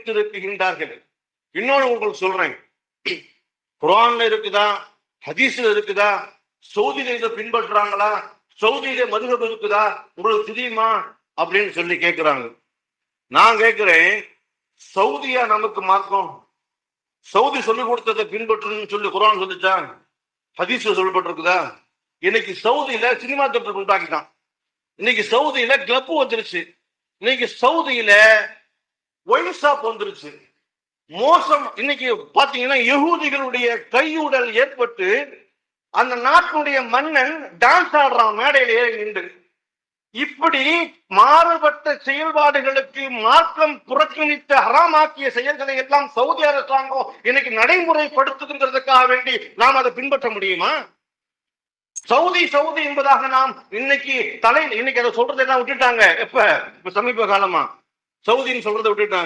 வைத்திருக்கின்றார்கள். இன்னொன்று உங்களுக்கு சொல்றேன், குர்ஆன்ல இருக்குதா, ஹதீஸ்ல இருக்குதா, சவுதியில இதை பின்பற்றுறாங்களா, சவுதியில மதுஹப் இருக்குதா, உங்களுக்கு தெரியுமா அப்படின்னு சொல்லி கேட்கிறாங்க. நான் கேட்கிறேன், சவுதியா நமக்கு மார்க்கம்? சவுதி சொல்லிக் கொடுத்ததை பின்பற்றணும்னு சொல்லி குர்ஆன் சொல்லிச்சா? ஹதீஸ்ல சொல்லப்பட்டிருக்குதா? இன்னைக்கு சவுதியில சினிமா தியேட்டர் உண்டாக்கிட்டான். இன்னைக்கு சவுதியில கிளப் வந்துருச்சு. இன்னைக்கு சவுதியில ஒயின் ஷாப் வந்துருச்சு. மோசம். இன்னைக்கு பாத்தீங்கன்னா யகூதிகளுடைய கையுடல் ஏற்பட்டு அந்த நாட்டினுடைய மன்னன் டான்ஸ் ஆடுறான் மேடையிலேயே நின்று. இப்படி மாறுபட்ட செயல்பாடுகளுக்கு மார்க்கம் புறக்கணித்த ஹராமாக்கிய செயல்களை எல்லாம் சவுதி அரசாங்கம் இன்னைக்கு நடைமுறைப்படுத்துகின்றதுக்காக வேண்டி நாம் அதை பின்பற்ற முடியுமா? சவுதி சவுதி என்பதாக நாம் இன்னைக்கு இன்னைக்கு அதை சொல்றதை எல்லாம் விட்டுட்டாங்க. எப்ப சமீப காலமா சவுதின்னு சொல்றதை விட்டுட்டாங்க.